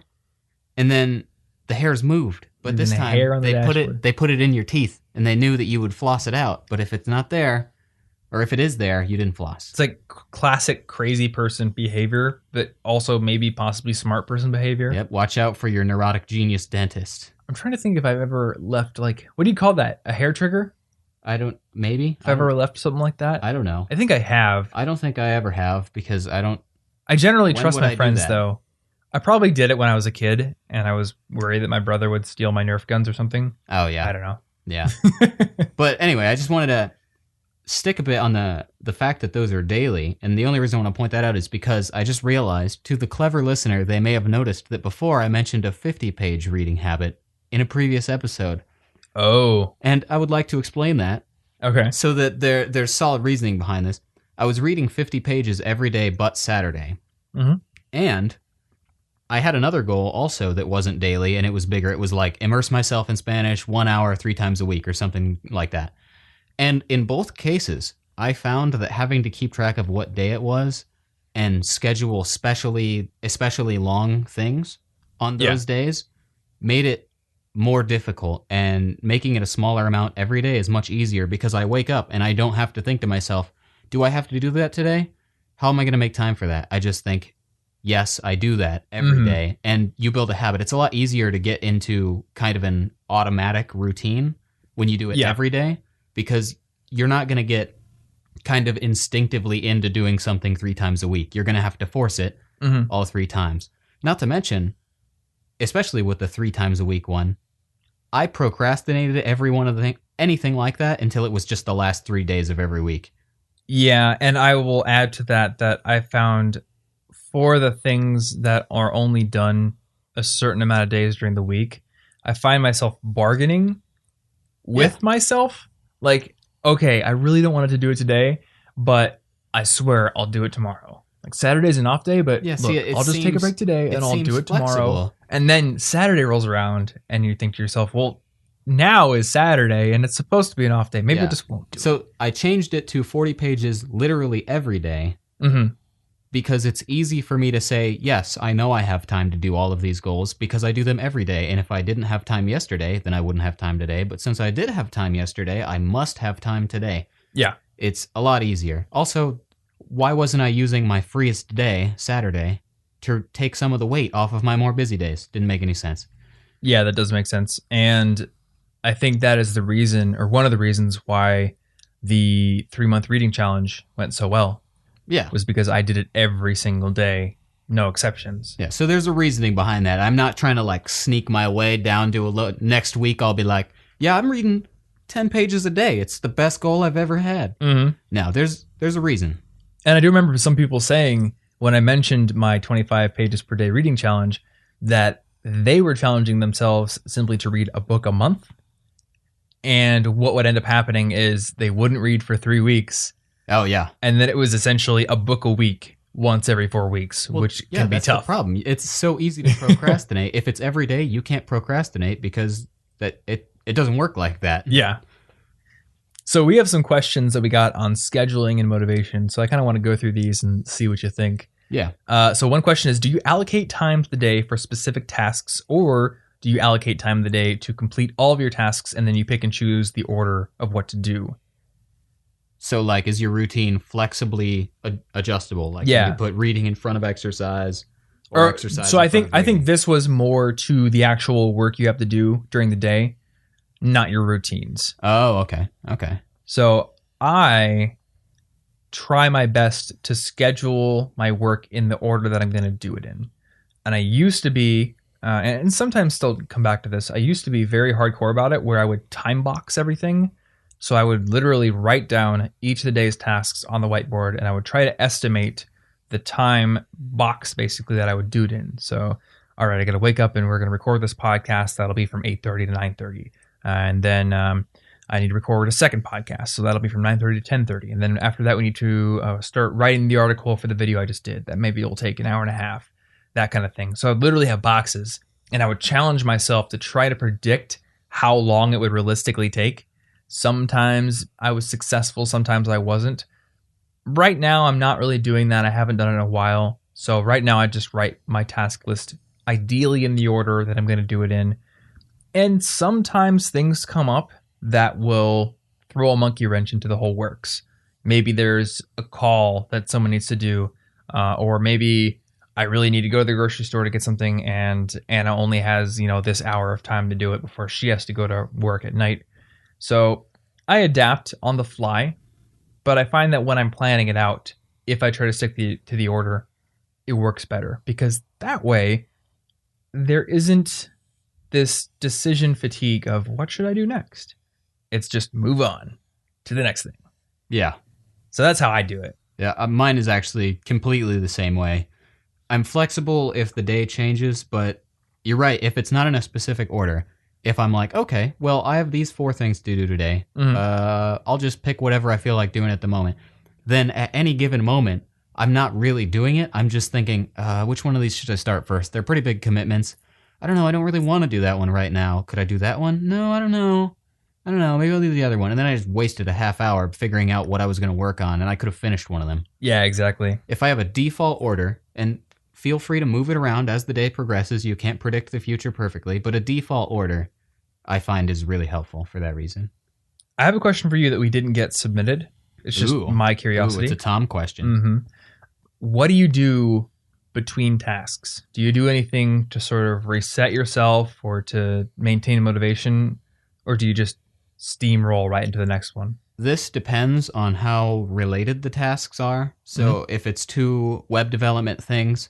and then the hair's moved. But this time they put it in your teeth, and they knew that you would floss it out. But if it's not there, or if it is there, you didn't floss. It's like classic crazy person behavior, but also maybe possibly smart person behavior. Yep. Watch out for your neurotic genius dentist. I'm trying to think if I've ever left what do you call that? A hair trigger? Maybe. If I've ever left something like that? I don't know. I think I have. I don't think I ever have because I I generally When trust would my I do friends, that? though. I probably did it when I was a kid, and I was worried that my brother would steal my Nerf guns or something. Oh, I yeah. don't know. Yeah. But anyway, I just wanted to stick a bit on the fact that those are daily. And the only reason I want to point that out is because I just realized, to the clever listener, they may have noticed that before I mentioned a 50-page reading habit in a previous episode. Oh, And I would like to explain that okay. so that there's solid reasoning behind this. I was reading 50 pages every day but Saturday. Mhm. And I had another goal also that wasn't daily, and it was bigger. It was like immerse myself in Spanish 1 hour 3 times a week or something like that. And in both cases, I found that having to keep track of what day it was and schedule especially long things on those days made it more difficult, and making it a smaller amount every day is much easier because I wake up and I don't have to think to myself, do I have to do that today? How am I going to make time for that? I just think, yes, I do that every day. And you build a habit. It's a lot easier to get into kind of an automatic routine when you do it every day, because you're not going to get kind of instinctively into doing something 3 times a week. You're going to have to force it all 3 times. Not to mention, especially with the 3 times a week one, I procrastinated every one of anything like that until it was just the last 3 days of every week. Yeah, and I will add to that I found for the things that are only done a certain amount of days during the week, I find myself bargaining with myself. Like, okay, I really don't want to do it today, but I swear I'll do it tomorrow. Like, Saturday's an off day, but Yeah, look, see, I'll just take a break today and I'll do it tomorrow. flexible. And then Saturday rolls around and you think to yourself, well, now is Saturday and it's supposed to be an off day. Maybe I just won't do it. So I changed it to 40 pages literally every day because it's easy for me to say, yes, I know I have time to do all of these goals because I do them every day. And if I didn't have time yesterday, then I wouldn't have time today. But since I did have time yesterday, I must have time today. Yeah. It's a lot easier. Also, why wasn't I using my freest day, Saturday, to take some of the weight off of my more busy days? Didn't make any sense. Yeah, that does make sense. And I think that is the reason, or one of the reasons why the 3-month reading challenge went so well. Yeah. Was because I did it every single day, no exceptions. Yeah, so there's a reasoning behind that. I'm not trying to like sneak my way down to next week I'll be like, yeah, I'm reading 10 pages a day. It's the best goal I've ever had. Now, there's a reason. And I do remember some people saying when I mentioned my 25 pages per day reading challenge that they were challenging themselves simply to read a book a month. And what would end up happening is they wouldn't read for 3 weeks. Oh, yeah. And then it was essentially a book a week once every 4 weeks, which can be that's tough. The problem. It's so easy to procrastinate. If it's every day, you can't procrastinate because it doesn't work like that. Yeah. So we have some questions that we got on scheduling and motivation. So I kind of want to go through these and see what you think. Yeah. So one question is, do you allocate time to the day for specific tasks, or do you allocate time of the day to complete all of your tasks and then you pick and choose the order of what to do? So, like, is your routine flexibly adjustable? Like, Yeah. you put reading in front of exercise, or exercise. So in I front of think reading? this was more to the actual work you have to do during the day, not your routines. Oh, okay. Okay. So I try my best to schedule my work in the order that I'm going to do it in. And I used to be, and sometimes still come back to this, I used to be very hardcore about it, where I would time box everything. So I would literally write down each of the day's tasks on the whiteboard, and I would try to estimate the time box basically that I would do it in. So, all right, I got to wake up and we're going to record this podcast. That'll be from 8:30 to 9:30. And then I need to record a second podcast. So that'll be from 9:30 to 10:30. And then after that, we need to start writing the article for the video I just did. That maybe will take an hour and a half, that kind of thing. So I'd literally have boxes, and I would challenge myself to try to predict how long it would realistically take. Sometimes I was successful, sometimes I wasn't. Right now, I'm not really doing that. I haven't done it in a while. So right now, I just write my task list ideally in the order that I'm going to do it in. And sometimes things come up that will throw a monkey wrench into the whole works. Maybe there's a call that someone needs to do, or maybe I really need to go to the grocery store to get something, and Anna only has, this hour of time to do it before she has to go to work at night. So I adapt on the fly, but I find that when I'm planning it out, if I try to stick to the order, it works better, because that way there isn't this decision fatigue of what should I do next. It's just move on to the next thing. Yeah. So that's how I do it. Yeah, mine is actually completely the same way. I'm flexible if the day changes, but you're right. If it's not in a specific order, if I'm like, okay, well, I have these 4 things to do today, I'll just pick whatever I feel like doing at the moment. Then at any given moment, I'm not really doing it. I'm just thinking, which one of these should I start first? They're pretty big commitments. I don't know. I don't really want to do that one right now. Could I do that one? No, I don't know. Maybe I'll do the other one. And then I just wasted a half hour figuring out what I was going to work on, and I could have finished one of them. Yeah, exactly. If I have a default order, and feel free to move it around as the day progresses, you can't predict the future perfectly, but a default order I find is really helpful for that reason. I have a question for you that we didn't get submitted. It's just my curiosity. It's a Tom question. Mm-hmm. What do you do between tasks? Do you do anything to sort of reset yourself or to maintain motivation, or do you just steamroll right into the next one? This depends on how related the tasks are. So if it's 2 web development things,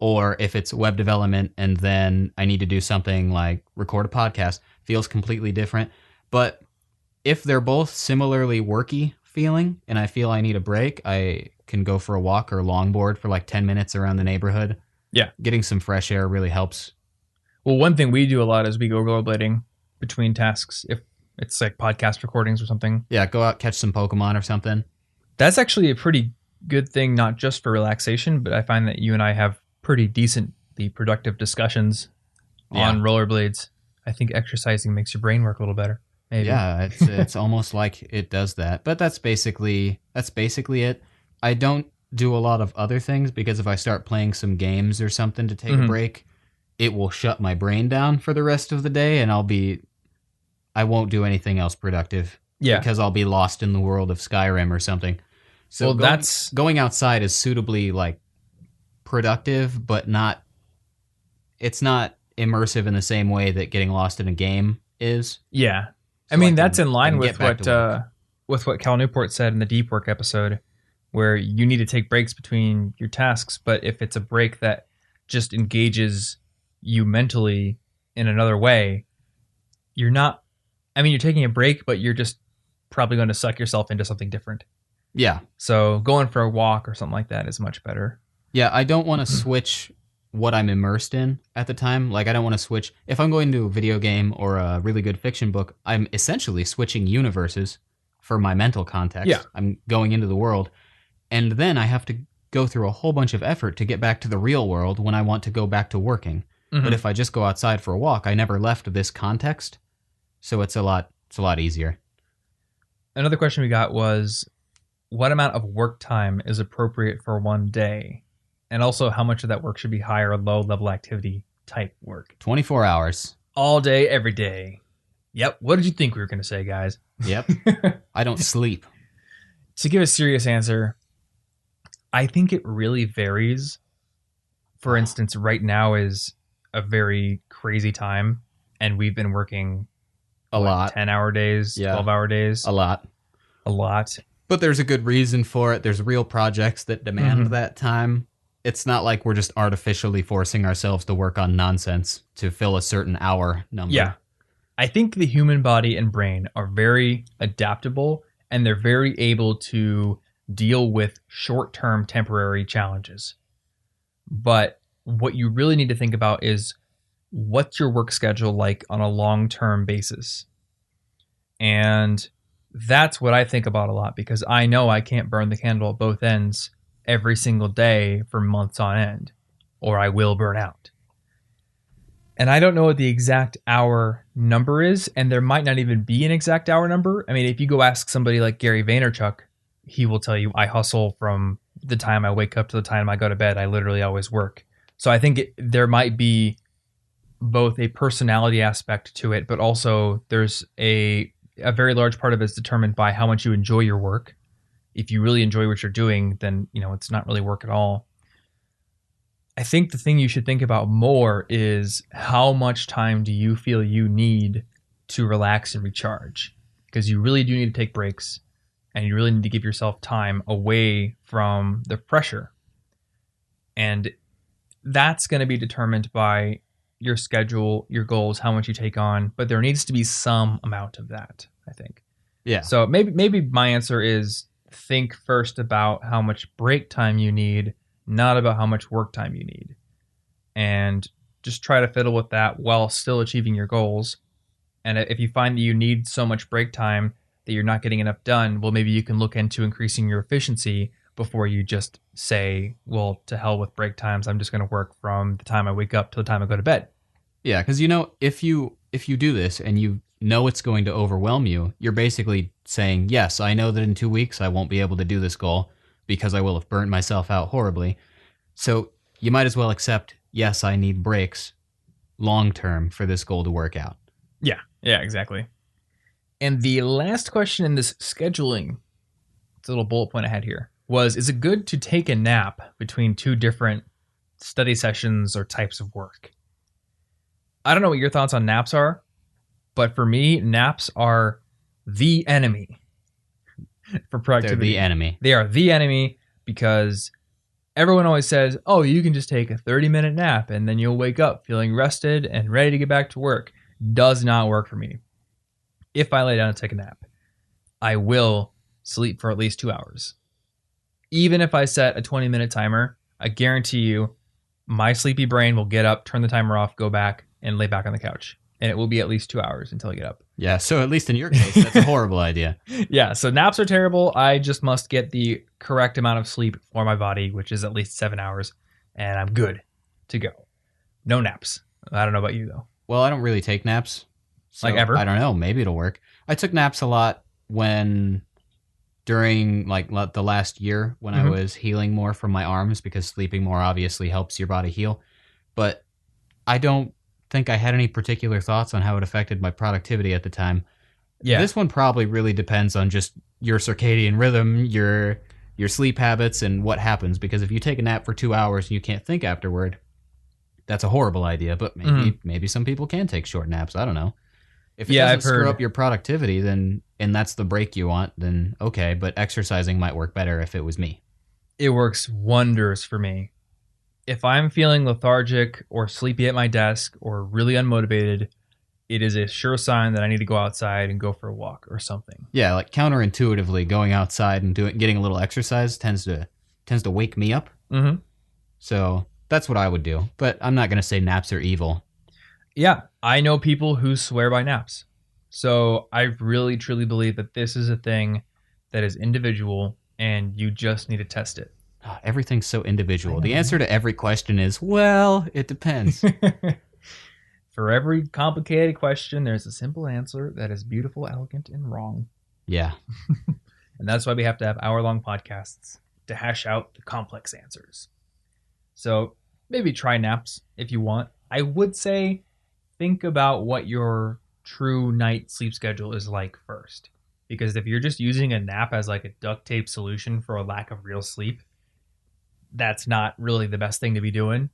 or if it's web development and then I need to do something like record a podcast, feels completely different. But if they're both similarly worky feeling and I feel I need a break, I can go for a walk or longboard for like 10 minutes around the neighborhood. Yeah. Getting some fresh air really helps. Well, one thing we do a lot is we go rollerblading between tasks. If it's like podcast recordings or something. Yeah, go out, catch some Pokemon or something. That's actually a pretty good thing, not just for relaxation, but I find that you and I have pretty decently productive discussions on rollerblades. I think exercising makes your brain work a little better. Maybe. Yeah, it's almost like it does that. But that's basically it. I don't do a lot of other things because if I start playing some games or something to take a break, it will shut my brain down for the rest of the day, and I won't do anything else productive. Yeah. Because I'll be lost in the world of Skyrim or something. So going outside is suitably like productive, but it's not immersive in the same way that getting lost in a game is. Yeah. So I mean, that's in line with what Cal Newport said in the Deep Work episode, where you need to take breaks between your tasks, but if it's a break that just engages you mentally in another way, you're taking a break, but you're just probably going to suck yourself into something different. Yeah. So going for a walk or something like that is much better. Yeah, I don't want to switch what I'm immersed in at the time. Like, I don't want to switch. If I'm going to a video game or a really good fiction book, I'm essentially switching universes for my mental context. Yeah. I'm going into the world. And then I have to go through a whole bunch of effort to get back to the real world when I want to go back to working. But if I just go outside for a walk, I never left this context. So it's a lot easier. Another question we got was, what amount of work time is appropriate for one day? And also, how much of that work should be high or low level activity type work? 24 hours. All day, every day. Yep. What did you think we were going to say, guys? Yep. I don't sleep. To give a serious answer, I think it really varies. For instance, right now is a very crazy time, and we've been working a lot. 10-hour days, 12-hour days. A lot. But there's a good reason for it. There's real projects that demand that time. It's not like we're just artificially forcing ourselves to work on nonsense to fill a certain hour number. Yeah. I think the human body and brain are very adaptable, and they're very able to deal with short-term temporary challenges. But what you really need to think about is, what's your work schedule like on a long-term basis? And that's what I think about a lot, because I know I can't burn the candle at both ends every single day for months on end, or I will burn out. And I don't know what the exact hour number is, and there might not even be an exact hour number. I mean, if you go ask somebody like Gary Vaynerchuk, he will tell you, I hustle from the time I wake up to the time I go to bed. I literally always work. So I think there might be both a personality aspect to it, but also there's a very large part of it is determined by how much you enjoy your work. If you really enjoy what you're doing, then it's not really work at all. I think the thing you should think about more is, how much time do you feel you need to relax and recharge? Because you really do need to take breaks, and you really need to give yourself time away from the pressure. And that's going to be determined by your schedule, your goals, how much you take on, but there needs to be some amount of that, I think. Yeah. So maybe my answer is think first about how much break time you need, not about how much work time you need. And just try to fiddle with that while still achieving your goals. And if you find that you need so much break time that you're not getting enough done, well, maybe you can look into increasing your efficiency before you just say, well, to hell with break times. I'm just going to work from the time I wake up to the time I go to bed. Yeah, because if you do this and you know it's going to overwhelm you, you're basically saying, yes, I know that in 2 weeks I won't be able to do this goal because I will have burnt myself out horribly. So you might as well accept, yes, I need breaks long term for this goal to work out. Yeah, exactly. And the last question in this scheduling, it's a little bullet point I had here, was, is it good to take a nap between two different study sessions or types of work? I don't know what your thoughts on naps are, but for me, naps are the enemy for productivity. They're the enemy. They are the enemy because everyone always says, oh, you can just take a 30-minute nap and then you'll wake up feeling rested and ready to get back to work. Does not work for me. If I lay down and take a nap, I will sleep for at least 2 hours. Even if I set a 20-minute timer, I guarantee you my sleepy brain will get up, turn the timer off, go back, and lay back on the couch. And it will be at least 2 hours until I get up. Yeah, so at least in your case, that's a horrible idea. Yeah, so naps are terrible. I just must get the correct amount of sleep for my body, which is at least 7 hours, and I'm good to go. No naps. I don't know about you, though. Well, I don't really take naps. So Like ever? I don't know. Maybe it'll work. I took naps a lot during like the last year when I was healing more from my arms, because sleeping more obviously helps your body heal. But I don't think I had any particular thoughts on how it affected my productivity at the time. Yeah. This one probably really depends on just your circadian rhythm, your sleep habits, and what happens. Because if you take a nap for 2 hours and you can't think afterward, that's a horrible idea. But maybe some people can take short naps. I don't know. If it doesn't screw up your productivity, then and that's the break you want, then okay. But exercising might work better if it was me. It works wonders for me. If I'm feeling lethargic or sleepy at my desk or really unmotivated, it is a sure sign that I need to go outside and go for a walk or something. Yeah, like counterintuitively, going outside and getting a little exercise tends to wake me up. Mm-hmm. So that's what I would do. But I'm not going to say naps are evil. Yeah, I know people who swear by naps. So I really, truly believe that this is a thing that is individual and you just need to test it. Everything's so individual. The answer to every question is, well, it depends. For every complicated question, there's a simple answer that is beautiful, elegant, and wrong. Yeah. And that's why we have to have hour-long podcasts to hash out the complex answers. So maybe try naps if you want. I would say think about what your true night sleep schedule is like first. Because if you're just using a nap as like a duct tape solution for a lack of real sleep, that's not really the best thing to be doing.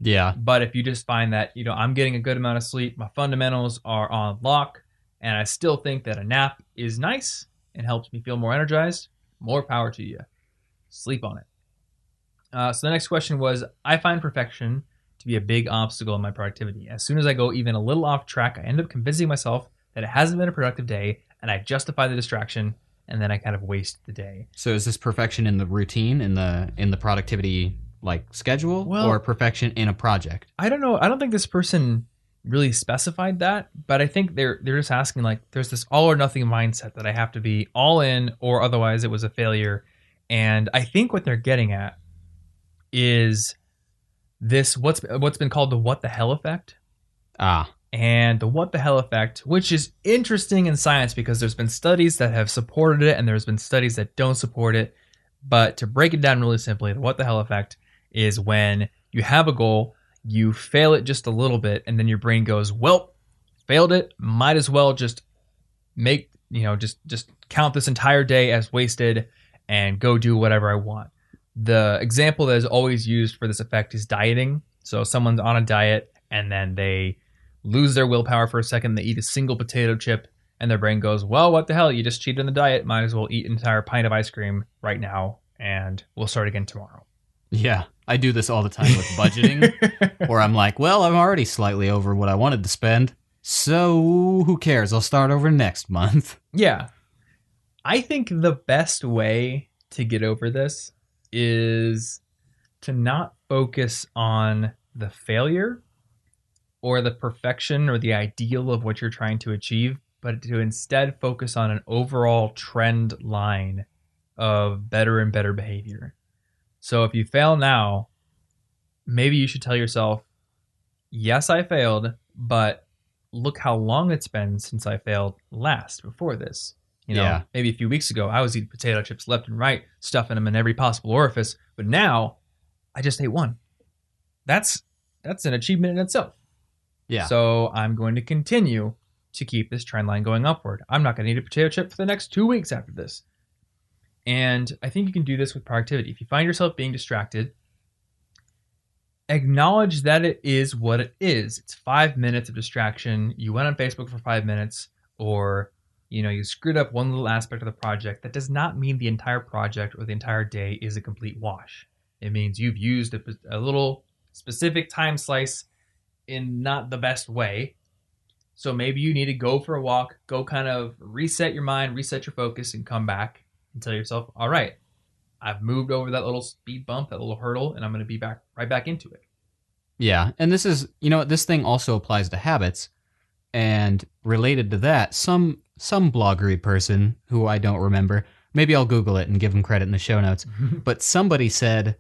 Yeah. But if you just find that, I'm getting a good amount of sleep, my fundamentals are on lock, and I still think that a nap is nice and helps me feel more energized, more power to you. Sleep on it. So the next question was, I find perfection to be a big obstacle in my productivity. As soon as I go even a little off track, I end up convincing myself that it hasn't been a productive day, and I justify the distraction, and then I kind of waste the day. So is this perfection in the routine, in the productivity like schedule, or perfection in a project? I don't know. I don't think this person really specified that, but I think they're just asking, like, there's this all or nothing mindset that I have to be all in or otherwise it was a failure. And I think what they're getting at is this what's been called the what the hell effect. And the what the hell effect, which is interesting in science because there's been studies that have supported it and there's been studies that don't support it. But to break it down really simply, the what the hell effect is when you have a goal, you fail it just a little bit, and then your brain goes, well, failed it, might as well just make, just count this entire day as wasted and go do whatever I want. The example that is always used for this effect is dieting. So someone's on a diet and then they lose their willpower for a second, they eat a single potato chip, and their brain goes, well, what the hell? You just cheated on the diet. Might as well eat an entire pint of ice cream right now, and we'll start again tomorrow. Yeah. I do this all the time with budgeting, where I'm like, well, I'm already slightly over what I wanted to spend, so who cares? I'll start over next month. Yeah. I think the best way to get over this is to not focus on the failure or the perfection or the ideal of what you're trying to achieve, but to instead focus on an overall trend line of better and better behavior. So if you fail now, maybe you should tell yourself, yes, I failed, but look how long it's been since I failed last before this. You know, Yeah. maybe a few weeks ago, I was eating potato chips left and right, stuffing them in every possible orifice, but now I just ate one. That's an achievement in itself. Yeah. So I'm going to continue to keep this trend line going upward. I'm not going to eat a potato chip for the next 2 weeks after this. And I think you can do this with productivity. If you find yourself being distracted, acknowledge that it is what it is. It's 5 minutes of distraction. You went on Facebook for 5 minutes, or you screwed up one little aspect of the project. That does not mean the entire project or the entire day is a complete wash. It means you've used a little specific time slice in not the best way. So maybe you need to go for a walk, go kind of reset your mind, reset your focus, and come back and tell yourself, all right, I've moved over that little speed bump, that little hurdle, and I'm going to be right back into it. Yeah, and this is, this thing also applies to habits. And related to that, some bloggery person who I don't remember, maybe I'll Google it and give them credit in the show notes, but somebody said,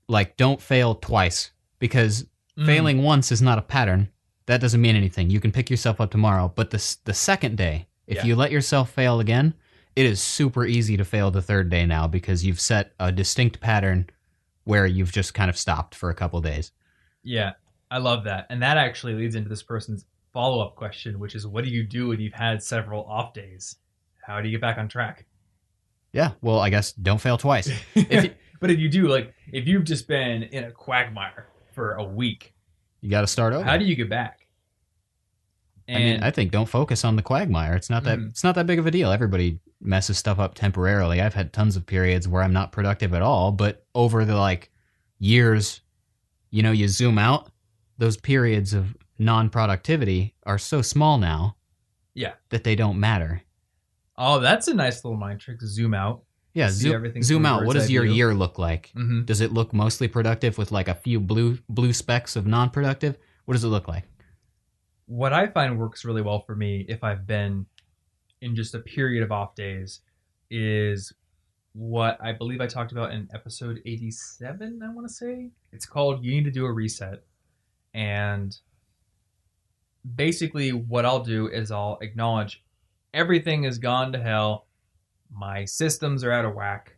like, don't fail twice, because failing once is not a pattern. That doesn't mean anything. You can pick yourself up tomorrow, but the second day, if you let yourself fail again, it is super easy to fail the third day now, because you've set a distinct pattern where you've just kind of stopped for a couple days. Yeah, I love that. And that actually leads into this person's follow-up question, which is, what do you do when you've had several off days? How do you get back on track? Yeah, well, I guess don't fail twice. But if you do, like, if you've just been in a quagmire for a week, you got to start over. How do you get back? And I think don't focus on the quagmire. It's not that big of a deal. Everybody messes stuff up temporarily. I've had tons of periods where I'm not productive at all, but over the years, you zoom out, those periods of non-productivity are so small now that they don't matter. Oh, that's a nice little mind trick, to zoom out. Yeah, zoom out. What does your year look like? Mm-hmm. Does it look mostly productive with a few blue specks of non-productive? What does it look like? What I find works really well for me, if I've been in just a period of off days, is what I believe I talked about in episode 87, I want to say. It's called You Need to Do a Reset. And basically what I'll do is I'll acknowledge everything has gone to hell. My systems are out of whack.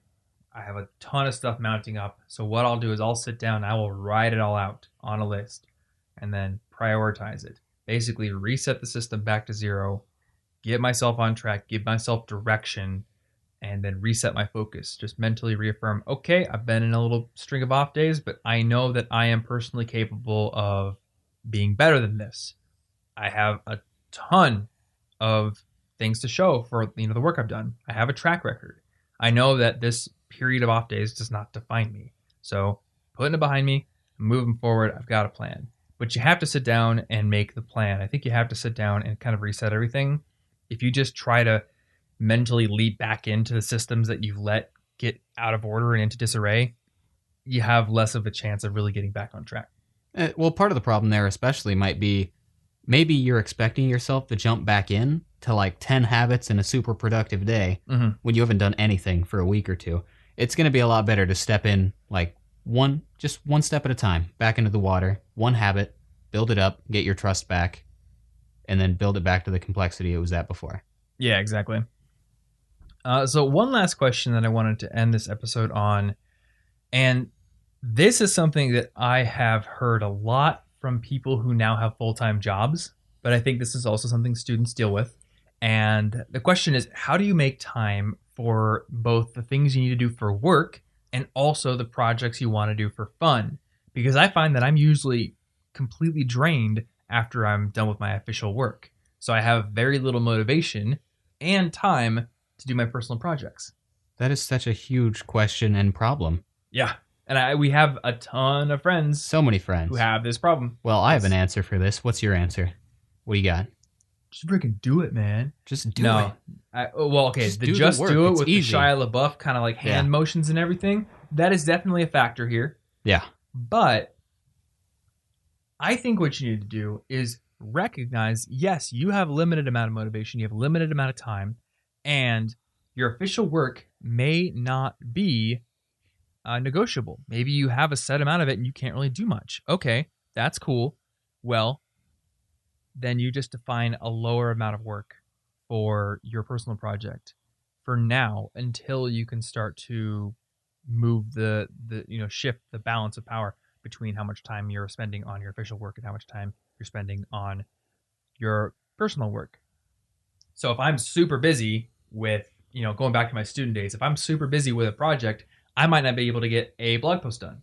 I have a ton of stuff mounting up. So what I'll do is I'll sit down, I will write it all out on a list and then prioritize it. Basically reset the system back to zero, get myself on track, give myself direction, and then reset my focus. Just mentally reaffirm, okay, I've been in a little string of off days, but I know that I am personally capable of being better than this. I have a ton of things to show for the work I've done. I have a track record. I know that this period of off days does not define me. So putting it behind me, moving forward, I've got a plan. But you have to sit down and make the plan. I think you have to sit down and kind of reset everything. If you just try to mentally leap back into the systems that you've let get out of order and into disarray, you have less of a chance of really getting back on track. Well, part of the problem there especially might be maybe you're expecting yourself to jump back in to 10 habits in a super productive day when you haven't done anything for a week or two. It's going to be a lot better to step in one step at a time, back into the water, one habit, build it up, get your trust back, and then build it back to the complexity it was at before. Yeah, exactly. So one last question that I wanted to end this episode on, and this is something that I have heard a lot from people who now have full-time jobs, but I think this is also something students deal with. And the question is, how do you make time for both the things you need to do for work and also the projects you want to do for fun? Because I find that I'm usually completely drained after I'm done with my official work. So I have very little motivation and time to do my personal projects. That is such a huge question and problem. Yeah. And we have a ton of friends So many friends. who have this problem. Well, I have an answer for this. What's your answer? What do you got? Just freaking do it, man. Just do it. Just do the just work. do it It's with easy. the Shia LaBeouf kind of like hand motions and everything. That is definitely a factor here. Yeah. But I think what you need to do is recognize, yes, you have a limited amount of motivation, you have a limited amount of time, and your official work may not be negotiable. Maybe you have a set amount of it and you can't really do much. Okay, that's cool. Well, then you just define a lower amount of work for your personal project for now until you can start to move the shift the balance of power between how much time you're spending on your official work and how much time you're spending on your personal work. So if I'm super busy with, going back to my student days, if I'm super busy with a project, I might not be able to get a blog post done.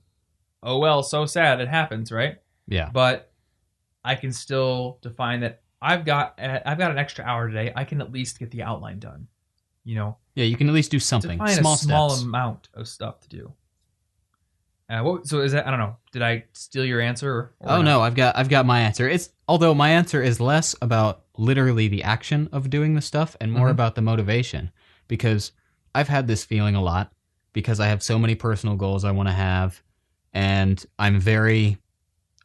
Oh well, so sad, it happens, right? Yeah. But I can still define that I've got an extra hour today. I can at least get the outline done. Yeah, you can at least do something. Define Small a small steps. amount of stuff to do. So is that? I don't know. Did I steal your answer? Oh no, I've got my answer. Although my answer is less about literally the action of doing the stuff and more about the motivation, because I've had this feeling a lot because I have so many personal goals I want to have, and I'm very,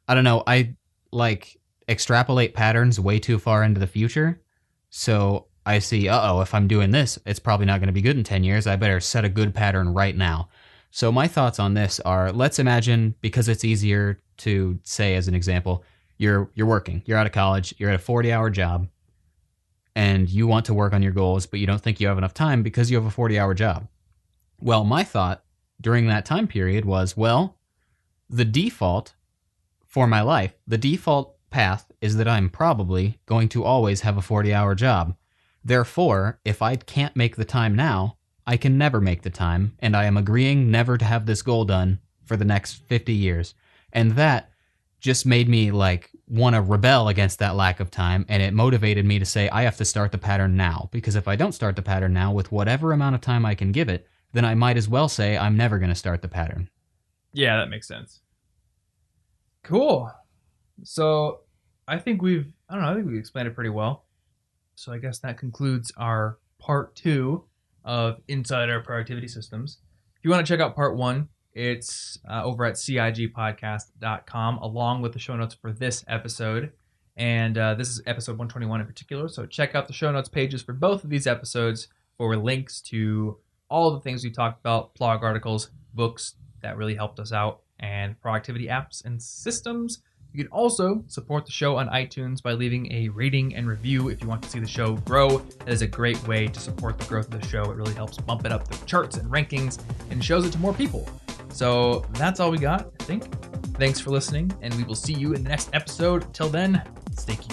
I don't know, I like extrapolate patterns way too far into the future. So I see, if I'm doing this, it's probably not going to be good in 10 years. I better set a good pattern right now. So my thoughts on this are, let's imagine, because it's easier to say as an example, you're working, you're out of college, you're at a 40-hour job, and you want to work on your goals, but you don't think you have enough time because you have a 40-hour job. Well, my thought during that time period was, the default for my life, the default path is that I'm probably going to always have a 40-hour job. Therefore, if I can't make the time now, I can never make the time, and I am agreeing never to have this goal done for the next 50 years. And that just made me want to rebel against that lack of time, and it motivated me to say I have to start the pattern now, because if I don't start the pattern now with whatever amount of time I can give it, then I might as well say I'm never going to start the pattern. Yeah, that makes sense. Cool. So I think we've explained it pretty well. So I guess that concludes our part 2 of Inside Our Productivity Systems. If you want to check out part 1, it's over at cigpodcast.com, along with the show notes for this episode. And this is episode 121 in particular. So check out the show notes pages for both of these episodes for links to all the things we talked about, blog articles, books that really helped us out, and productivity apps and systems. You can also support the show on iTunes by leaving a rating and review if you want to see the show grow. That is a great way to support the growth of the show. It really helps bump it up the charts and rankings and shows it to more people. So that's all we got, I think. Thanks for listening, and we will see you in the next episode. Till then, stay curious.